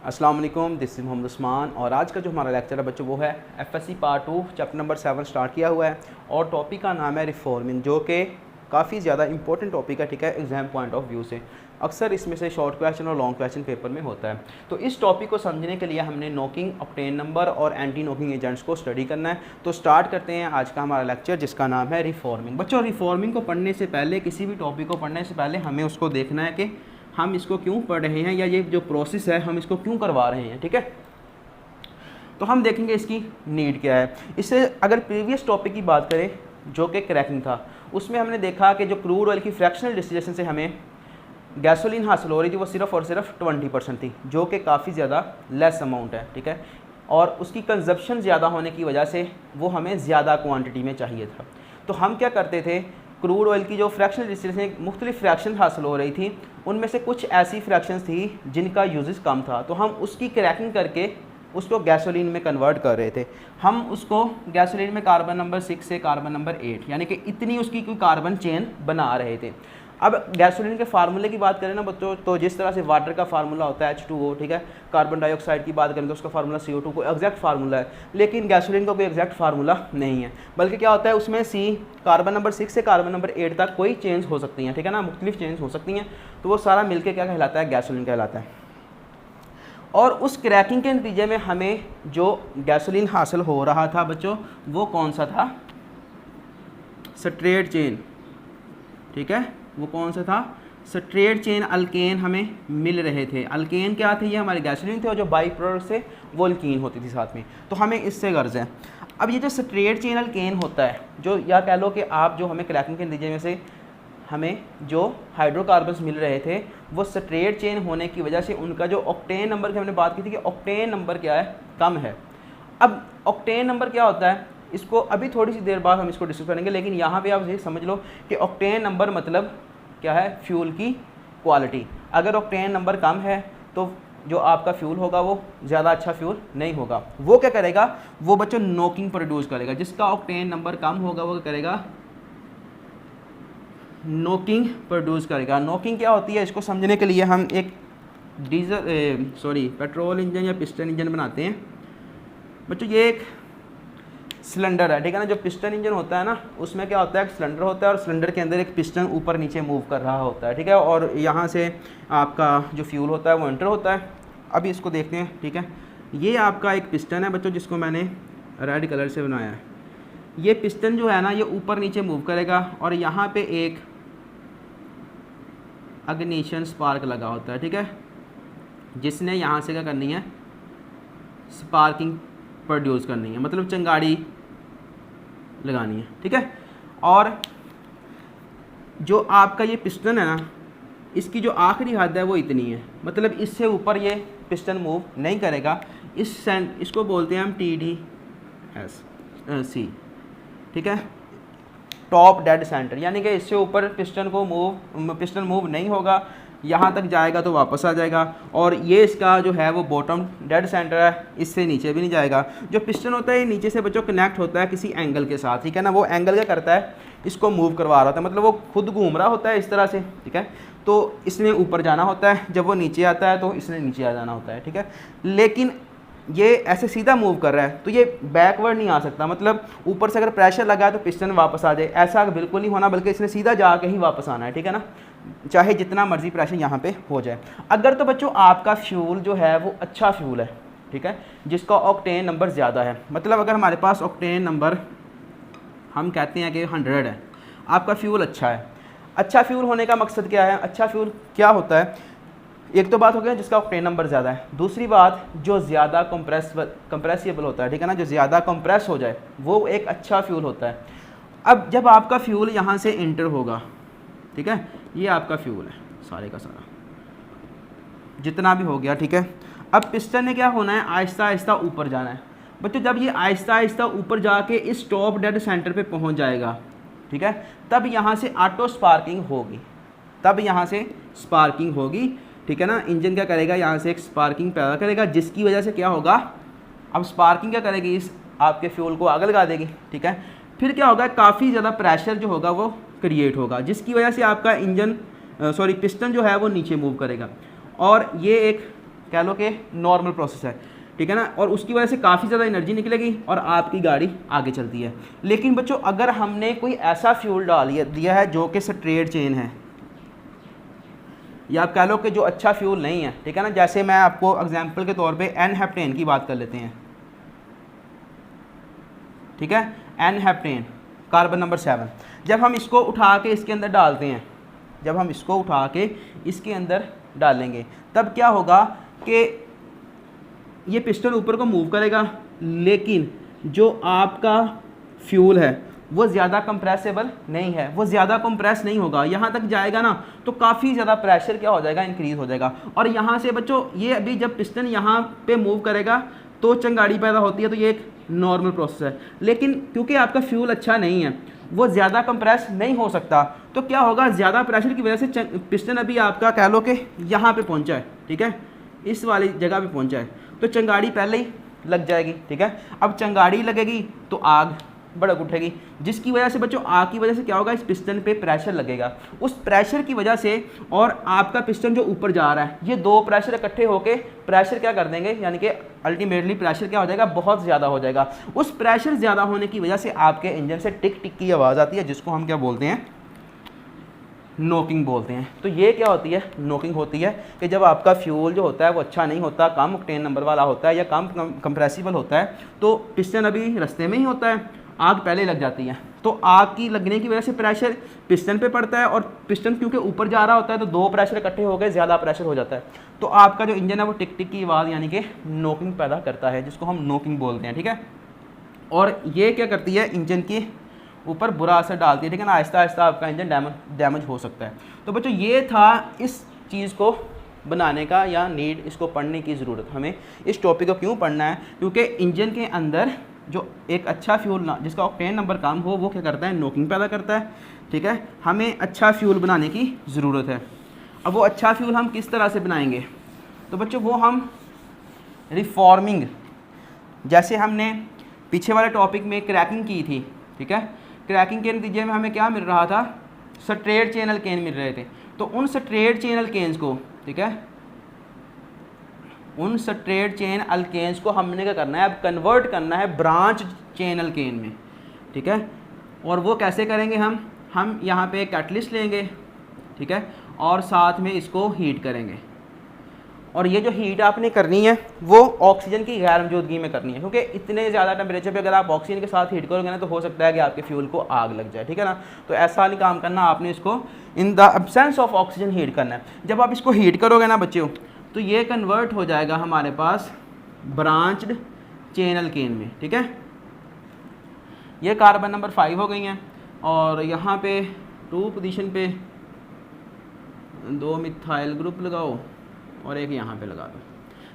अस्सलाम वालेकुम, this is Mohammad Usman. और आज का जो हमारा लेक्चर है बच्चों वो है FSc part 2 chapter number 7 start किया हुआ है और टॉपिक का नाम है रिफॉर्मिंग, जो कि काफ़ी ज़्यादा इंपॉर्टेंट टॉपिक है, ठीक है, एग्जाम पॉइंट ऑफ व्यू से। अक्सर इसमें से शॉर्ट क्वेश्चन और लॉन्ग क्वेश्चन पेपर में होता है। तो इस टॉपिक को समझने के लिए हमने नॉकिंग, ऑक्टेन नंबर और एंटी नॉकिंग एजेंट्स को स्टडी करना है। तो स्टार्ट करते हैं आज का हमारा लेक्चर, जिसका नाम है रिफॉर्मिंग। बच्चों, रिफॉर्मिंग को पढ़ने से पहले, किसी भी टॉपिक को पढ़ने से पहले हमें उसको देखना है कि हम इसको क्यों पढ़ रहे हैं, या ये जो प्रोसेस है हम इसको क्यों करवा रहे हैं, ठीक है। तो हम देखेंगे इसकी नीड क्या है। इससे अगर प्रीवियस टॉपिक की बात करें जो कि क्रैकिंग था, उसमें हमने देखा कि जो क्रूड ऑयल की फ्रैक्शनल डिस्टिलेशन से हमें गैसोलीन हासिल हो रही थी वो सिर्फ और सिर्फ 20% थी, जो कि काफ़ी ज़्यादा लेस अमाउंट है, ठीक है। और उसकी कंजप्शन ज़्यादा होने की वजह से वो हमें ज़्यादा क्वांटिटी में चाहिए था। तो हम क्या करते थे, क्रूड ऑयल की जो फ्रैक्शनल डिस्टिलेशन मुख्तलिफ फ्रैक्शन हासिल हो रही थी, उनमें से कुछ ऐसी फ्रैक्शंस थी जिनका यूजेस कम था, तो हम उसकी क्रैकिंग करके उसको गैसोलीन में कन्वर्ट कर रहे थे। हम उसको गैसोलीन में कार्बन नंबर 6 से कार्बन नंबर 8 यानी कि इतनी उसकी कोई कार्बन चेन बना रहे थे। अब गैसोलीन के फार्मूले की बात करें ना बच्चों, तो जिस तरह से वाटर का फार्मूला होता है H2O, ठीक है, कार्बन डाइऑक्साइड की बात करें तो उसका फार्मूला CO2, कोई एग्जैक्ट फार्मूला है, लेकिन गैसोलीन का कोई एग्जैक्ट फार्मूला नहीं है। बल्कि क्या होता है, उसमें कार्बन नंबर 6 से कार्बन नंबर 8 तक कोई चेंज हो सकती हैं, ठीक है ना, मुख्तलिफ चेंज हो सकती हैं। तो वो सारा मिलकर क्या कहलाता है, गैसोलीन कहलाता है। और उस क्रैकिंग के नतीजे में हमें जो गैसोलीन हासिल हो रहा था बच्चों, वो कौन सा था, स्ट्रेट चेन, ठीक है, वो कौन सा था, स्ट्रेट चेन अल्केन हमें मिल रहे थे। अल्केन क्या थे, ये हमारे गैसोलीन थे, और जो बाई प्रोडक्ट से वो अल्कीन होती थी साथ में, तो हमें इससे गर्ज है। अब ये जो स्ट्रेट चेन अल्केन होता है, जो या कह लो कि आप जो हमें क्रैकिंग के नतीजे में से हमें जो हाइड्रोकार्बन्स मिल रहे थे, वो स्ट्रेट चेन होने की वजह से उनका जो ऑक्टेन नंबर की हमने बात की थी कि ऑक्टेन नंबर क्या है, कम है। अब ऑक्टेन नंबर क्या होता है, इसको अभी थोड़ी सी देर बाद हम इसको डिस्कस करेंगे, लेकिन यहाँ पे आप ये समझ लो कि ऑक्टेन नंबर मतलब क्या है, फ्यूल की क्वालिटी। अगर ऑक्टेन नंबर कम है तो जो आपका फ्यूल होगा वो ज़्यादा अच्छा फ्यूल नहीं होगा। वो क्या करेगा, वो बच्चों नॉकिंग प्रोड्यूस करेगा। जिसका ऑक्टेन नंबर कम होगा वो क्या करेगा, नॉकिंग प्रोड्यूस करेगा। नॉकिंग क्या होती है, इसको समझने के लिए हम एक पेट्रोल इंजन या पिस्टन इंजन बनाते हैं। बच्चों, ये एक सिलेंडर है, ठीक है ना। जो पिस्टन इंजन होता है ना, उसमें क्या होता है, एक सिलेंडर होता है और सिलेंडर के अंदर एक पिस्टन ऊपर नीचे मूव कर रहा होता है, ठीक है। और यहाँ से आपका जो फ्यूल होता है वो एंटर होता है। अभी इसको देखते हैं, ठीक है। ये आपका एक पिस्टन है बच्चों, जिसको मैंने रेड कलर से बनाया है। ये पिस्टन जो है ना, ये ऊपर नीचे मूव करेगा और यहाँ पे एक अग्निशन स्पार्क लगा होता है, ठीक है, जिसने यहाँ से क्या करनी है, स्पार्किंग प्रोड्यूस करनी है, मतलब चिंगारी लगानी है, ठीक है। और जो आपका ये पिस्टन है ना, इसकी जो आखिरी हद है वो इतनी है, मतलब इससे ऊपर ये पिस्टन मूव नहीं करेगा। इसको बोलते हैं हम TDS ठीक है, टॉप डेड सेंटर, यानी कि इससे ऊपर पिस्टन मूव नहीं होगा, यहाँ तक जाएगा तो वापस आ जाएगा। और ये इसका जो है वो बॉटम डेड सेंटर है, इससे नीचे भी नहीं जाएगा। जो पिस्टन होता है ये नीचे से बच्चों कनेक्ट होता है किसी एंगल के साथ, ठीक है ना। वो एंगल क्या करता है, इसको मूव करवा रहा होता है, मतलब वो खुद घूम रहा होता है इस तरह से, ठीक है। तो इसने ऊपर जाना होता है, जब वो नीचे आता है तो इसने नीचे आ जाना होता है, ठीक है। लेकिन ये ऐसे सीधा मूव कर रहा है तो ये बैकवर्ड नहीं आ सकता, मतलब ऊपर से अगर प्रेशर लगा है तो पिस्टन वापस आ जाए, ऐसा बिल्कुल नहीं होना, बल्कि इसने सीधा जाके ही वापस आना है, ठीक है ना, चाहे जितना मर्जी प्रेशर यहाँ पे हो जाए। अगर तो बच्चों आपका फ्यूल जो है वो अच्छा फ्यूल है, ठीक है, जिसका ऑक्टेन नंबर ज़्यादा है, मतलब अगर हमारे पास ऑक्टेन नंबर हम कहते हैं कि 100 है, आपका फ्यूल अच्छा है। अच्छा फ्यूल होने का मकसद क्या है, अच्छा फ्यूल क्या होता है, एक तो बात हो गया जिसका ऑक्टेन नंबर ज़्यादा है, दूसरी बात जो ज़्यादा कंप्रेसिबल होता है, ठीक है ना, जो ज़्यादा कंप्रेस हो जाए वो एक अच्छा फ्यूल होता है। अब जब आपका फ्यूल यहाँ से एंटर होगा, ठीक है, ये आपका फ्यूल है सारे का सारा जितना भी हो गया, ठीक है। अब पिस्टन ने क्या होना है, आहिस्ता आहिस्ता ऊपर जाना है। बच्चों, जब ये आहिस्ता आहिस्ता ऊपर जाके इस टॉप डेड सेंटर पे पहुंच जाएगा, ठीक है, तब यहाँ से ऑटो स्पार्किंग होगी, ठीक है ना। इंजन क्या करेगा, यहाँ से एक स्पार्किंग पैदा करेगा, जिसकी वजह से क्या होगा, अब स्पार्किंग क्या करेगी, इस आपके फ्यूल को आग लगा देगी, ठीक है। फिर क्या होगा, काफ़ी ज़्यादा प्रेशर जो होगा वो क्रिएट होगा, जिसकी वजह से आपका पिस्टन जो है वो नीचे मूव करेगा। और ये एक कह लो कि नॉर्मल प्रोसेस है, ठीक है ना, और उसकी वजह से काफ़ी ज़्यादा एनर्जी निकलेगी और आपकी गाड़ी आगे चलती है। लेकिन बच्चों अगर हमने कोई ऐसा फ्यूल डाल दिया है जो कि स्ट्रेट चेन है, या आप कह लो कि जो अच्छा फ्यूल नहीं है, ठीक है ना, जैसे मैं आपको एग्जांपल के तौर पे एन हेप्टेन की बात कर लेते हैं, ठीक है, एन हेप्टेन कार्बन नंबर 7, जब हम इसको उठा के इसके अंदर डालते हैं, जब हम इसको उठा के इसके अंदर डालेंगे तब क्या होगा कि ये पिस्टन ऊपर को मूव करेगा, लेकिन जो आपका फ्यूल है वो ज़्यादा कंप्रेसेबल नहीं है, वो ज़्यादा कंप्रेस नहीं होगा, यहाँ तक जाएगा ना तो काफ़ी ज़्यादा प्रेशर क्या हो जाएगा, इंक्रीज़ हो जाएगा। और यहाँ से बच्चों ये अभी जब पिस्टन यहाँ पे मूव करेगा तो चिंगारी पैदा होती है, तो ये एक नॉर्मल प्रोसेस है। लेकिन क्योंकि आपका फ्यूल अच्छा नहीं है, वो ज़्यादा कंप्रेस नहीं हो सकता, तो क्या होगा, ज़्यादा प्रेशर की वजह से पिस्टन अभी आपका कह लो कि यहाँ पे पहुँचा है, ठीक है, इस वाली जगह पे पहुँचा है, तो चिंगारी पहले ही लग जाएगी, ठीक है। अब चिंगारी लगेगी तो आग भड़क उठेगी, जिसकी वजह से बच्चों आग की वजह से क्या होगा, इस पिस्टन पे प्रेशर लगेगा, उस प्रेशर की वजह से और आपका पिस्टन जो ऊपर जा रहा है, ये दो प्रेशर इकट्ठे होके प्रेशर क्या कर देंगे, यानी कि अल्टीमेटली प्रेशर क्या हो जाएगा, बहुत ज़्यादा हो जाएगा। उस प्रेशर ज़्यादा होने की वजह से आपके इंजन से टिक टिक की आवाज़ आती है, जिसको हम क्या बोलते हैं, नोकिंग बोलते हैं। तो ये क्या होती है, नोकिंग होती है कि जब आपका फ्यूल जो होता है वो अच्छा नहीं होता, कम ऑक्टेन नंबर वाला होता है या कम कंप्रेसिबल होता है, तो पिस्टन अभी रास्ते में ही होता है, आग पहले लग जाती है, तो आग की लगने की वजह से प्रेशर पिस्टन पे पड़ता है, और पिस्टन क्योंकि ऊपर जा रहा होता है तो दो प्रेशर इकट्ठे हो गए, ज़्यादा प्रेशर हो जाता है, तो आपका जो इंजन है वो टिक टिक की आवाज़ यानी कि नोकिंग पैदा करता है, जिसको हम नोकिंग बोलते हैं, ठीक है। और ये क्या करती है, इंजन की ऊपर बुरा असर डालती है, ठीक है ना, आहिस्ता आहिस्ता आपका इंजन डैमेज हो सकता है। तो बच्चों ये था इस चीज़ को बनाने का या नीड, इसको पढ़ने की ज़रूरत, हमें इस टॉपिक को क्यों पढ़ना है, क्योंकि इंजन के अंदर जो एक अच्छा फ्यूल ना जिसका ऑक्टेन नंबर कम हो वो क्या करता है, नोकिंग पैदा करता है, ठीक है। हमें अच्छा फ्यूल बनाने की ज़रूरत है। अब वो अच्छा फ्यूल हम किस तरह से बनाएंगे, तो बच्चों वो हम रिफॉर्मिंग, जैसे हमने पीछे वाले टॉपिक में क्रैकिंग की थी, ठीक है, क्रैकिंग के नतीजे में हमें क्या मिल रहा था, स्ट्रेट चैनल केन मिल रहे थे, तो उन स्ट्रेट चैनल केन्स को, ठीक है, उन स्ट्रेट चेन अल्केन्स को हमने क्या करना है, अब कन्वर्ट करना है ब्रांच चेन अल्केन में, ठीक है। और वो कैसे करेंगे, हम यहाँ पे एक कैटलिस्ट लेंगे, ठीक है, और साथ में इसको हीट करेंगे, और ये जो हीट आपने करनी है वो ऑक्सीजन की गैर मौजूदगी में करनी है, क्योंकि इतने ज़्यादा टेम्परेचर पे अगर आप ऑक्सीजन के साथ हीट करोगे ना तो हो सकता है कि आपके फ्यूल को आग लग जाए, ठीक है ना। तो ऐसा नहीं काम करना, आपने इसको in the absence of oxygen heat करना है। जब आप इसको हीट करोगे ना बच्चों, तो ये कन्वर्ट हो जाएगा हमारे पास ब्रांच्ड चेन अल्केन में, ठीक है। ये कार्बन नंबर 5 हो गई हैं, और यहाँ पे 2 पोजीशन पे 2 मिथाइल ग्रुप लगाओ और एक यहाँ पे लगा दो।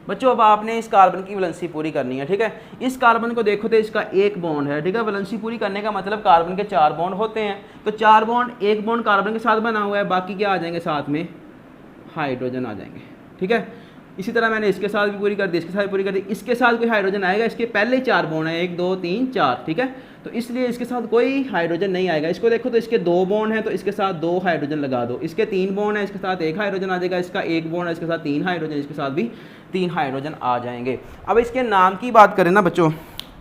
बच्चों अब आपने इस कार्बन की वैलेंसी पूरी करनी है, ठीक है। इस कार्बन को देखो तो इसका एक बॉन्ड है, ठीक है। वैलेंसी पूरी करने का मतलब कार्बन के 4 बॉन्ड होते हैं, तो 4 बॉन्ड, एक बॉन्ड कार्बन के साथ बना हुआ है, बाकी क्या आ जाएंगे, साथ में हाइड्रोजन आ जाएंगे, ठीक है। इसी तरह मैंने इसके साथ भी पूरी कर दी, इसके साथ भी पूरी कर दी, इसके साथ कोई हाइड्रोजन आएगा, इसके पहले ही 4 बॉन्ड है, 1 2 3 4, ठीक है, तो इसलिए इसके साथ कोई हाइड्रोजन नहीं आएगा। इसको देखो तो इसके 2 बॉन्ड हैं, तो इसके साथ 2 हाइड्रोजन लगा दो, इसके 3 बॉन्ड है, इसके साथ 1 हाइड्रोजन आ जाएगा, इसका 1 बॉन्ड है, इसके साथ 3 हाइड्रोजन, इसके साथ भी 3 हाइड्रोजन आ जाएंगे। अब इसके नाम की बात करें ना बच्चों,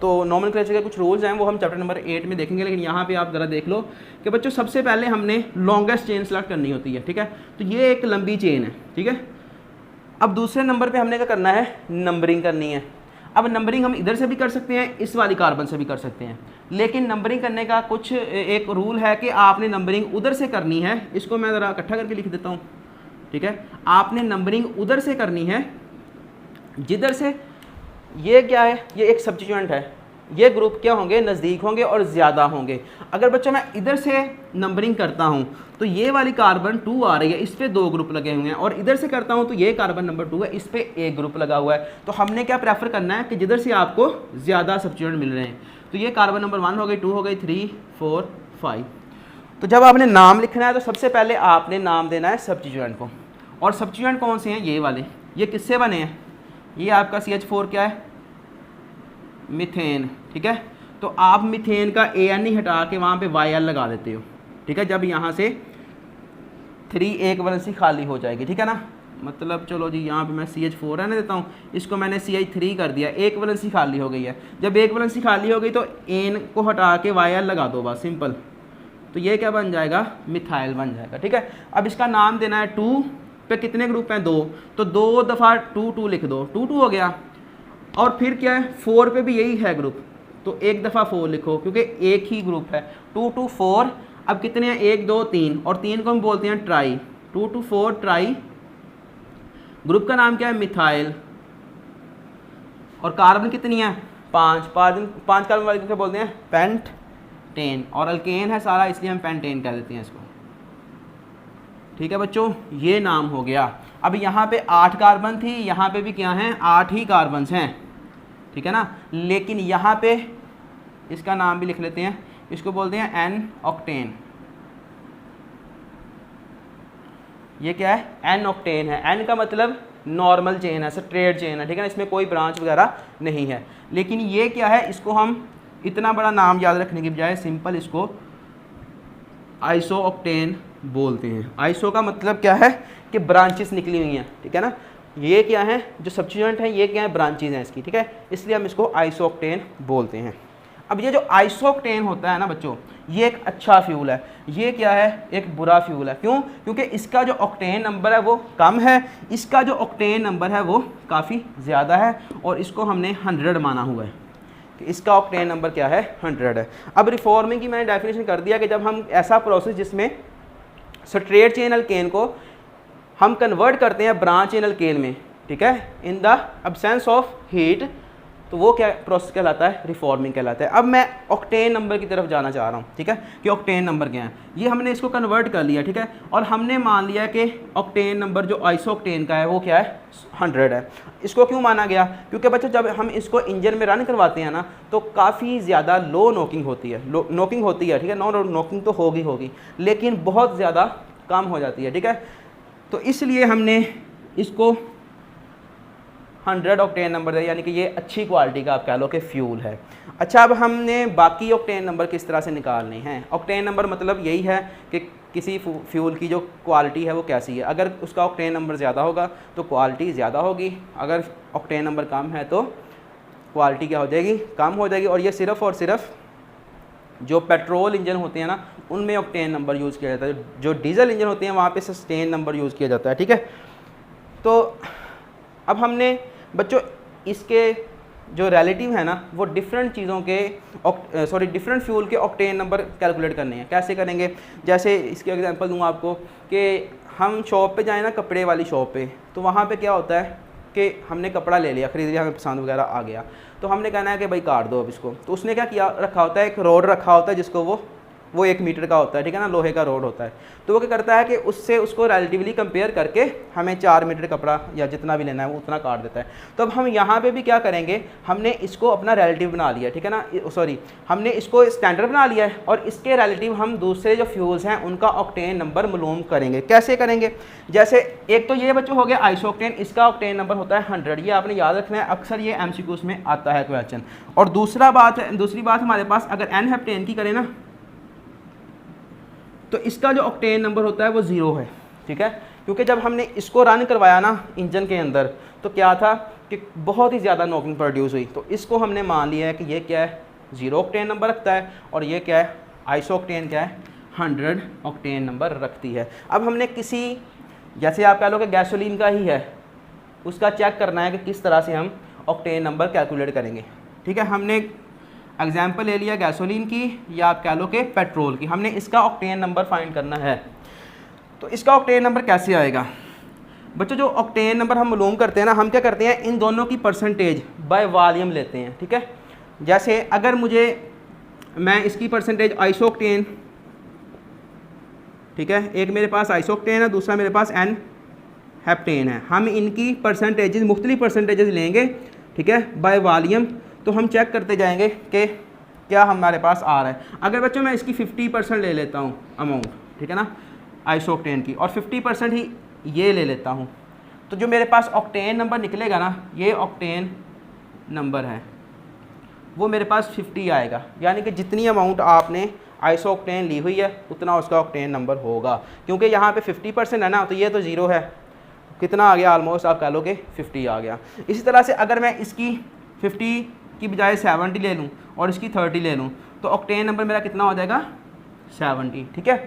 तो नॉमेनक्लेचर के कुछ रूल्स हैं, वो हम चैप्टर नंबर 8 में देखेंगे, लेकिन यहाँ पे आप ज़रा देख लो कि बच्चों सबसे पहले हमने लॉन्गेस्ट चेन सेलेक्ट करनी होती है, ठीक है। तो ये एक लंबी चेन है, ठीक है। अब दूसरे नंबर पे हमने क्या करना है, नंबरिंग करनी है। अब नंबरिंग हम इधर से भी कर सकते हैं, इस वाली कार्बन से भी कर सकते हैं, लेकिन नंबरिंग करने का कुछ एक रूल है कि आपने नंबरिंग उधर से करनी है। इसको मैं ज़रा इकट्ठा करके लिख देता हूँ, ठीक है। आपने नंबरिंग उधर से करनी है जिधर से, ये क्या है, ये एक सब्स्टिट्यूएंट है, ये ग्रुप क्या होंगे, नज़दीक होंगे और ज़्यादा होंगे। अगर बच्चों मैं इधर से नंबरिंग करता हूँ तो ये वाली कार्बन 2 आ रही है, इस पर 2 ग्रुप लगे हुए हैं, और इधर से करता हूँ तो ये कार्बन नंबर 2 है, इस पर 1 ग्रुप लगा हुआ है। तो हमने क्या प्रेफर करना है कि जिधर से आपको ज़्यादा सब्स्टिट्यूएंट मिल रहे हैं। तो ये कार्बन नंबर 1 हो गई, 2 हो गई, 3 4 5। तो जब आपने नाम लिखना है तो सबसे पहले आपने नाम देना है सब्स्टिट्यूएंट को, और सब्स्टिट्यूएंट कौन से हैं, ये वाले, ये किससे बने हैं, ये आपका CH4 क्या है, मीथेन, ठीक है। तो आप मीथेन का AN ही हटा के वहाँ पे YL लगा देते हो, ठीक है। जब यहाँ से 3 एक वैलेंसी खाली हो जाएगी, ठीक है ना, मतलब चलो जी यहाँ पे मैं CH4 रहने देता हूँ, इसको मैंने CH3 कर दिया, एक वैलेंसी खाली हो गई है। जब एक वैलेंसी खाली हो गई तो एन को हटा के YL लगा दो बस, सिंपल। तो ये क्या बन जाएगा, मिथाइल बन जाएगा, ठीक है। अब इसका नाम देना है 2 पे, कितने ग्रुप हैं 2, तो 2 दफ़ा 2 2 लिख दो, 2 2 हो गया। और फिर क्या है 4 पे भी यही है ग्रुप, तो एक दफ़ा 4 लिखो क्योंकि एक ही ग्रुप है, 2 2 4। अब कितने हैं 1 2 3, और 3 को हम बोलते हैं ट्राई, 2 2 4 ट्राई। ग्रुप का नाम क्या है, मिथाइल। और कार्बन कितनी है 5 कार्बन वाले को क्या बोलते हैं, पेंटेन। और अल्केन है सारा, इसलिए हम पेंटेन कह देते हैं इसको, ठीक है बच्चों। ये नाम हो गया। अब यहाँ पे 8 कार्बन थी, यहाँ पे भी क्या हैं 8 ही कार्बन्स हैं, ठीक है ना। लेकिन यहाँ पे इसका नाम भी लिख लेते हैं, इसको बोलते हैं एन ऑक्टेन। ये क्या है, एन ऑक्टेन है। एन का मतलब नॉर्मल चेन है, स्ट्रेट चेन है, ठीक है ना, इसमें कोई ब्रांच वगैरह नहीं है। लेकिन ये क्या है, इसको हम इतना बड़ा नाम याद रखने की बजाय सिंपल इसको आइसो ऑक्टेन बोलते हैं। आइसो का मतलब क्या है कि ब्रांचेस निकली हुई हैं, ठीक है ना। ये क्या है, जो सब्स्टिट्यूएंट है ये क्या है, ब्रांचेस हैं इसकी, ठीक है, इसलिए हम इसको आइसो ऑक्टेन बोलते हैं। अब ये जो आइसो ऑक्टेन होता है ना बच्चों, ये एक अच्छा फ्यूल है। ये क्या है, एक बुरा फ्यूल है। क्यों, क्योंकि इसका जो ऑक्टेन नंबर है वो कम है, इसका जो ऑक्टेन नंबर है वो काफ़ी ज़्यादा है, और इसको हमने 100 माना हुआ है कि इसका ऑक्टेन नंबर क्या है, 100 है। अब रिफॉर्मिंग की मैंने डेफिनेशन कर दिया कि जब हम ऐसा प्रोसेस जिसमें स्ट्रेट चेन अल्केन को हम कन्वर्ट करते हैं ब्रांच चेन अल्केन में, ठीक है, in the absence of heat, तो वो क्या प्रोसेस कहलाता है, रिफॉर्मिंग कहलाता है। अब मैं ऑक्टेन नंबर की तरफ जाना चाह रहा हूँ, ठीक है, कि ऑक्टेन नंबर क्या है। ये हमने इसको कन्वर्ट कर लिया, ठीक है, और हमने मान लिया कि ऑक्टेन नंबर जो आइसो ऑक्टेन का है वो क्या है, 100 है। इसको क्यों माना गया, क्योंकि बच्चों जब हम इसको इंजन में रन करवाते हैं ना तो काफ़ी ज़्यादा लो नॉकिंग होती है, नॉकिंग होती है, ठीक है, नॉकिंग तो होगी, लेकिन बहुत ज़्यादा कम हो जाती है, ठीक है। तो इसलिए हमने इसको 100 ऑक्टेन नंबर दिया, यानी कि ये अच्छी क्वालिटी का आप कह लो कि फ्यूल है। अच्छा, अब हमने बाकी ऑक्टेन नंबर किस तरह से निकालने हैं। ऑक्टेन नंबर मतलब यही है कि किसी फ्यूल की जो क्वालिटी है वो कैसी है। अगर उसका ऑक्टेन नंबर ज़्यादा होगा तो क्वालिटी ज़्यादा होगी, अगर ऑक्टेन नंबर कम है तो क्वालिटी क्या हो जाएगी, कम हो जाएगी। और ये सिर्फ़ और सिर्फ जो पेट्रोल इंजन होते हैं ना उनमें ऑक्टेन नंबर यूज़ किया जाता है, जो डीजल इंजन होते हैं वहाँ पे सस्टेन नंबर यूज़ किया जाता है, ठीक है। तो अब हमने बच्चों इसके जो रिलेटिव है ना वो डिफरेंट चीज़ों के डिफरेंट फ्यूल के ऑक्टेन नंबर कैलकुलेट करने हैं। कैसे करेंगे, जैसे इसके एग्जांपल दूंगा आपको कि हम शॉप पे जाएँ ना, कपड़े वाली शॉप पे, तो वहाँ पे क्या होता है कि हमने कपड़ा ले लिया, ख़रीद लिया, हमें पसंद वगैरह आ गया, तो हमने कहना है कि भाई काट दो अब इसको। तो उसने क्या किया, रखा होता है एक रोड रखा होता है जिसको वो 1 मीटर का होता है, ठीक है ना, लोहे का रोड होता है। तो वो क्या करता है कि उससे उसको रिलेटिवली कंपेयर करके हमें 4 मीटर कपड़ा या जितना भी लेना है वो उतना काट देता है। तो अब हम यहाँ पे भी क्या करेंगे, हमने इसको अपना रिलेटिव बना लिया, ठीक है ना, हमने इसको स्टैंडर्ड बना लिया है, और इसके रिलेटिव हम दूसरे जो फ्यूल्स हैं उनका ऑक्टेन नंबर मालूम करेंगे। कैसे करेंगे, जैसे एक तो ये बच्चों हो गया आइसो ऑक्टेन, इसका ऑक्टेन नंबर होता है 100, ये आपने याद रखना है, अक्सर ये MCQs में आता है क्वेश्चन। और दूसरी बात हमारे पास अगर N हेप्टेन की करें ना तो इसका जो ऑक्टेन नंबर होता है वो 0 है, ठीक है, क्योंकि जब हमने इसको रन करवाया ना इंजन के अंदर तो क्या था कि बहुत ही ज़्यादा नॉकिंग प्रोड्यूस हुई। तो इसको हमने मान लिया है कि ये क्या है, 0 ऑक्टेन नंबर रखता है, और ये क्या है, आइसो ऑक्टेन क्या है, 100 ऑक्टेन नंबर रखती है। अब हमने किसी, जैसे आप कह लो कि गैसोलीन का ही है, उसका चेक करना है कि किस तरह से हम ऑक्टेन नंबर कैलकुलेट करेंगे, ठीक है। हमने एग्जाम्पल ले लिया गैसोलीन की या आप कह लो कि पेट्रोल की, हमने इसका ऑक्टेन नंबर फाइंड करना है। तो इसका ऑक्टेन नंबर कैसे आएगा बच्चों, जो ऑक्टेन नंबर हम मालूम करते हैं ना, हम क्या करते हैं, इन दोनों की परसेंटेज बाय वॉल्यूम लेते हैं, ठीक है। जैसे अगर मैं इसकी परसेंटेज आइसो ऑक्टेन, ठीक है, एक मेरे पास आइसो ऑक्टेन है, दूसरा मेरे पास N हेप्टेन है, हम इनकी परसेंटेजेस मुख्तलिफ परसेंटेजेस लेंगे, ठीक है, बाय वॉल्यूम। तो हम चेक करते जाएंगे कि क्या हमारे पास आ रहा है। अगर बच्चों मैं इसकी 50% ले लेता हूँ अमाउंट, ठीक है ना, आइसो ऑक्टेन की, और 50% ही ये ले लेता हूँ, तो जो मेरे पास ऑक्टेन नंबर निकलेगा ना, ये ऑक्टेन नंबर है, वो मेरे पास 50 आएगा। यानी कि जितनी अमाउंट आपने आइसो ऑक्टेन ली हुई है उतना उसका ऑक्टेन नंबर होगा। क्योंकि यहाँ पे 50% है ना, तो ये तो 0 है, कितना आ गया, ऑलमोस्ट आप कह लो कि 50 आ गया। इसी तरह से अगर मैं इसकी 50 की बजाय 70 ले लूँ और इसकी 30 ले लूँ तो ऑक्टेन नंबर मेरा कितना हो जाएगा, 70। ठीक है,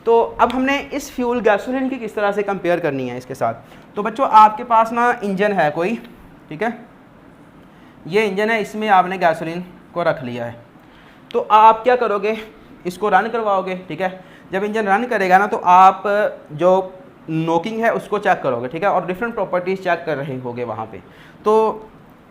तो अब हमने इस फ्यूल गैसोलीन की किस तरह से कंपेयर करनी है इसके साथ। तो बच्चों आपके पास ना इंजन है कोई, ठीक है, ये इंजन है, इसमें आपने गैसोलीन को रख लिया है। तो आप क्या करोगे, इसको रन करवाओगे। ठीक है, जब इंजन रन करेगा ना तो आप जो नोकिंग है उसको चेक करोगे। ठीक है, और डिफरेंट प्रॉपर्टीज़ चेक कर रहे होगे वहाँ पे। तो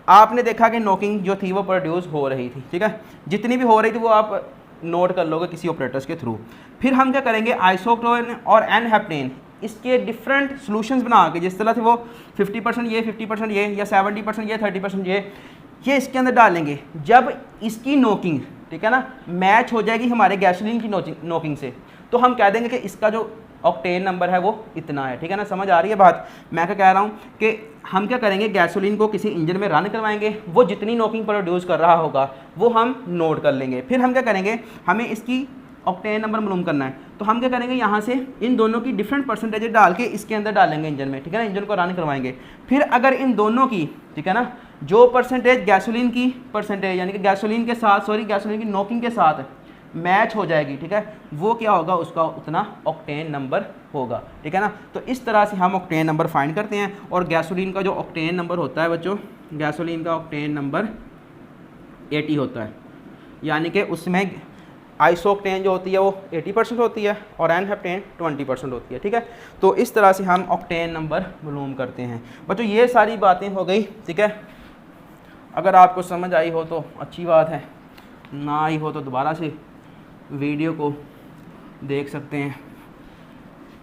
आपने देखा कि नोकिंग जो थी वो प्रोड्यूस हो रही थी। ठीक है, जितनी भी हो रही थी वो आप नोट कर लोगे किसी ऑपरेटर्स के थ्रू। फिर हम क्या करेंगे, आइसोक्टेन और एन हेप्टेन इसके डिफरेंट सॉल्यूशंस बना के, जिस तरह से वो 50% ये, 50% ये, या 70% ये, 30% ये इसके अंदर डालेंगे। जब इसकी नोकिंग, ठीक है ना, मैच हो जाएगी हमारे गैसोलीन की नोकिंग से, तो हम कह देंगे कि इसका जो ऑक्टेन नंबर है वो इतना है। ठीक है ना, समझ आ रही है बात। मैं क्या कह रहा हूँ कि हम क्या करेंगे, गैसोलीन को किसी इंजन में रन करवाएंगे, वो जितनी नोकिंग प्रोड्यूस कर रहा होगा वो हम नोट कर लेंगे। फिर हम क्या करेंगे, हमें इसकी ऑक्टेन नंबर मालूम करना है, तो हम क्या करेंगे, यहाँ से इन दोनों की डिफरेंट परसेंटेज डाल के इसके अंदर डालेंगे इंजन में। ठीक है ना, इंजन को रन करवाएंगे। फिर अगर इन दोनों की, ठीक है ना, जो परसेंटेज गैसोलीन की परसेंटेज यानी कि गैसोलीन के साथ, सॉरी गैसोलीन की नोकिंग के साथ मैच हो जाएगी, ठीक है, वो क्या होगा, उसका उतना ऑक्टेन नंबर होगा। ठीक है ना, तो इस तरह से हम ऑक्टेन नंबर फाइंड करते हैं। और गैसोलीन का जो ऑक्टेन नंबर होता है बच्चों, गैसोलीन का ऑक्टेन नंबर 80 होता है, यानी कि उसमें आइसोक्टेन जो होती है वो 80% होती है और एन हेप्टेन 20% होती है। ठीक है, तो इस तरह से हम ऑक्टेन नंबर मालूम करते हैं। बच्चों ये सारी बातें हो गई। ठीक है, अगर आपको समझ आई हो तो अच्छी बात है, ना आई हो तो दोबारा से वीडियो को देख सकते हैं।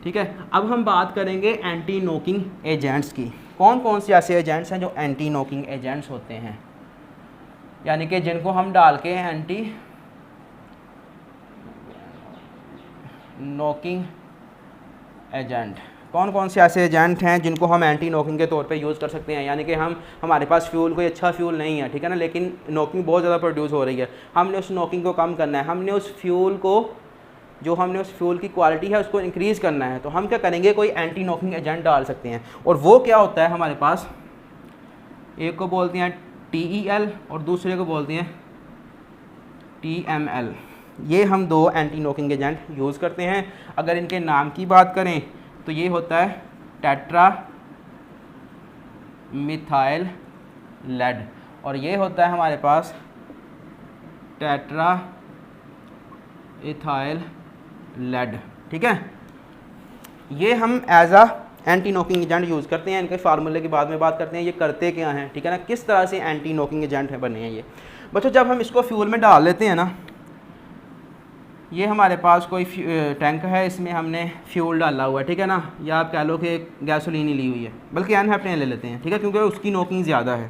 ठीक है, अब हम बात करेंगे एंटी नोकिंग एजेंट्स की। कौन कौन से ऐसे एजेंट्स हैं जो एंटी नोकिंग एजेंट्स होते हैं, यानी कि जिनको हम डाल के एंटी नोकिंग एजेंट, कौन कौन से ऐसे एजेंट हैं जिनको हम एंटी नोकिंग के तौर पे यूज़ कर सकते हैं। यानी कि हमारे पास फ्यूल कोई अच्छा फ्यूल नहीं है, ठीक है ना, लेकिन नोकिंग बहुत ज़्यादा प्रोड्यूस हो रही है, हमने उस नोकिंग को कम करना है, हमने उस फ्यूल को, जो हमने उस फ्यूल की क्वालिटी है उसको इंक्रीज़ करना है, तो हम क्या करेंगे, कोई एंटी नोकिंग एजेंट डाल सकते हैं। और वो क्या होता है हमारे पास, एक को बोलते हैं TEL और दूसरे को बोलते हैं TML। ये हम दो एंटी नोकिंग एजेंट यूज़ करते हैं। अगर इनके नाम की बात करें तो ये होता है टेट्रा मिथाइल लेड और ये होता है हमारे पास टेट्रा इथाइल लेड। ठीक है, ये हम एज आ एंटी नोकिंग एजेंट यूज़ करते हैं। इनके फार्मूले के बाद में बात करते हैं ये करते क्या हैं। ठीक है ना, किस तरह से एंटी नोकिंग एजेंट है बने हैं ये। बच्चों जब हम इसको फ्यूल में डाल लेते हैं ना, ये हमारे पास कोई टैंक है, इसमें हमने फ्यूल डाला हुआ है, ठीक है ना, या आप कह लो कि गैसोलीन ही ली हुई है, बल्कि एन हेप्टेन ले लेते हैं, ठीक है, क्योंकि उसकी नोकिंग ज़्यादा है।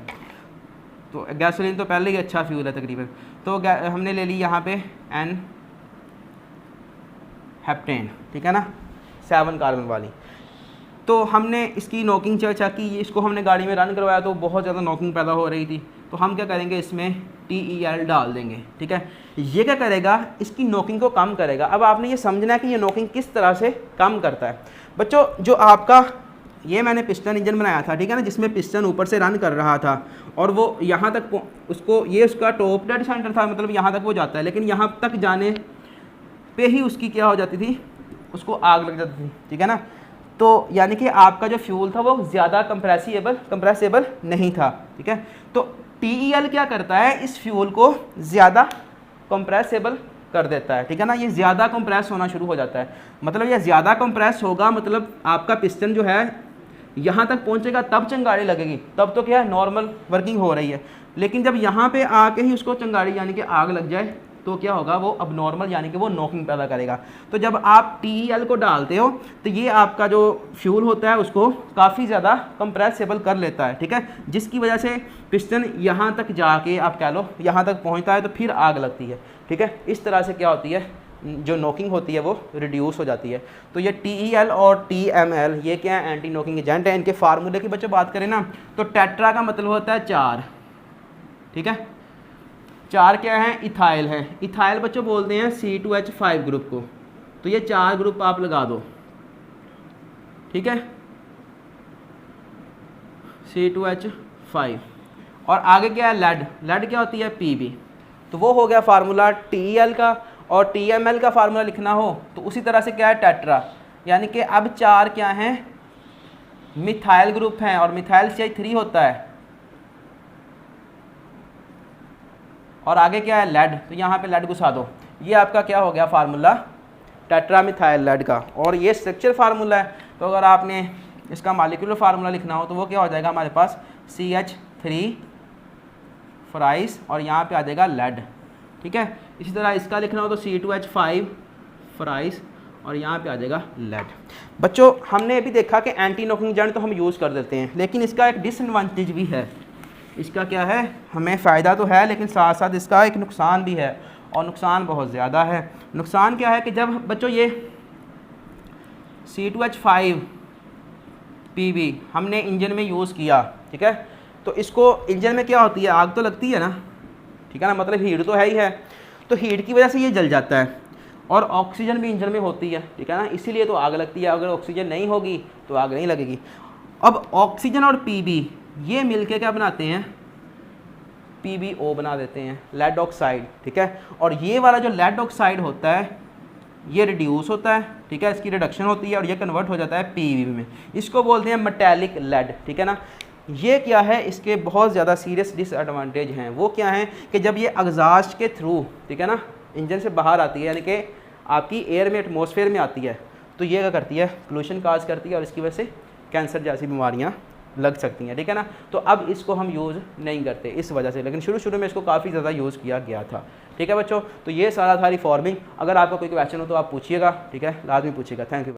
तो गैसोलीन तो पहले ही अच्छा फ्यूल है तकरीबन, तो हमने ले ली यहाँ पे एन हेप्टेन, ठीक है ना, 7 कार्बन वाली। तो हमने इसकी नोकिंग चेक की, इसको हमने गाड़ी में रन करवाया तो बहुत ज़्यादा नोकिंग पैदा हो रही थी, तो हम क्या करेंगे, इसमें TEL डाल देंगे। ठीक है, ये क्या करेगा, इसकी नोकिंग को कम करेगा। अब आपने ये समझना है कि ये नोकिंग किस तरह से कम करता है। बच्चों जो आपका ये मैंने पिस्टन इंजन बनाया था, ठीक है ना, जिसमें पिस्टन ऊपर से रन कर रहा था और वो यहाँ तक उसको, ये उसका टॉप डेड सेंटर था, मतलब यहाँ तक वो जाता है, लेकिन यहाँ तक जाने पे ही उसकी क्या हो जाती थी, उसको आग लग जाती थी। ठीक है ना, तो यानी कि आपका जो फ्यूल था वो ज़्यादा कंप्रेसेबल नहीं था। ठीक है, तो TEL क्या करता है, इस फ्यूल को ज़्यादा कंप्रेसेबल कर देता है। ठीक है ना, ये ज़्यादा कंप्रेस होना शुरू हो जाता है, मतलब ये ज़्यादा कंप्रेस होगा, मतलब आपका पिस्टन जो है यहाँ तक पहुँचेगा तब चिंगारी लगेगी, तब तो क्या है नॉर्मल वर्किंग हो रही है, लेकिन जब यहाँ पे आके ही उसको चिंगारी यानी कि आग लग जाए तो क्या होगा, वो अब नॉर्मल यानी कि वो नोकिंग पैदा करेगा। तो जब आप TEL को डालते हो तो ये आपका जो फ्यूल होता है उसको काफ़ी ज़्यादा कंप्रेसेबल कर लेता है। ठीक है, जिसकी वजह से पिस्टन यहाँ तक जाके आप कह लो यहाँ तक पहुँचता है तो फिर आग लगती है। ठीक है, इस तरह से क्या होती है, जो नोकिंग होती है वो रिड्यूस हो जाती है। तो ये TEL और TML ये क्या है, एंटी नोकिंग एजेंट है। इनके फार्मूले की बच्चों बात करें ना, तो टेट्रा का मतलब होता है 4, ठीक है, 4 क्या है, इथाइल है। इथाइल बच्चों बोलते हैं C2H5 ग्रुप को, तो ये 4 ग्रुप आप लगा दो। ठीक है, C2H5 और आगे क्या है लेड, लेड क्या होती है Pb। तो वो हो गया फार्मूला TeL का। और TMl का फार्मूला लिखना हो तो उसी तरह से क्या है टेट्रा, यानी कि अब 4 क्या हैं मिथाइल ग्रुप हैं और मिथाइल CH3 होता है और आगे क्या है लेड, तो यहाँ पे लेड घुसा दो। ये आपका क्या हो गया फार्मूला टेट्रा मिथाइल लेड का। और ये स्ट्रक्चर फार्मूला है, तो अगर आपने इसका मॉलिक्यूलर फार्मूला लिखना हो तो वो क्या हो जाएगा हमारे पास CH3 फ्राइस और यहाँ पे आ जाएगा लेड, ठीक है। इसी तरह इसका लिखना हो तो C2H5 फ्राइस और यहाँ पे आ जाएगा लेड। बच्चों हमने अभी देखा कि एंटी नॉकिंग एजेंट तो हम यूज़ कर देते हैं, लेकिन इसका एक डिसएडवांटेज भी है। इसका क्या है, हमें फ़ायदा तो है लेकिन साथ साथ इसका एक नुकसान भी है और नुकसान बहुत ज़्यादा है। नुकसान क्या है कि जब बच्चों ये C2H5Pb हमने इंजन में यूज़ किया, ठीक है, तो इसको इंजन में क्या होती है, आग तो लगती है ना, ठीक है ना, मतलब हीट तो है ही है, तो हीट की वजह से ये जल जाता है और ऑक्सीजन भी इंजन में होती है, ठीक है ना, इसीलिए तो आग लगती है। अगर ऑक्सीजन नहीं होगी तो आग नहीं लगेगी। अब ऑक्सीजन और Pb ये मिलके क्या बनाते हैं, PbO बना देते हैं, लेड ऑक्साइड, ठीक है। और ये वाला जो लेड ऑक्साइड होता है ये रिड्यूस होता है, ठीक है, इसकी रिडक्शन होती है और ये कन्वर्ट हो जाता है Pb में। इसको बोलते हैं मेटेलिक लेड, ठीक है ना। ये क्या है, इसके बहुत ज़्यादा सीरियस डिसएडवांटेज हैं। वो क्या हैं कि जब ये एग्जॉस्ट के थ्रू, ठीक है ना, इंजन से बाहर आती है, यानी कि आपकी एयर में एटमॉस्फेयर में आती है, तो ये क्या करती है, पोल्यूशन काज करती है और इसकी वजह से कैंसर जैसी बीमारियाँ लग सकती हैं, ठीक है ना। तो अब इसको हम यूज़ नहीं करते इस वजह से, लेकिन शुरू में इसको काफ़ी ज़्यादा यूज़ किया गया था, ठीक है बच्चों। तो ये सारा था रिफॉर्मिंग। अगर आपका कोई क्वेश्चन हो तो आप पूछिएगा, ठीक है, लाजमी पूछिएगा। Thank you.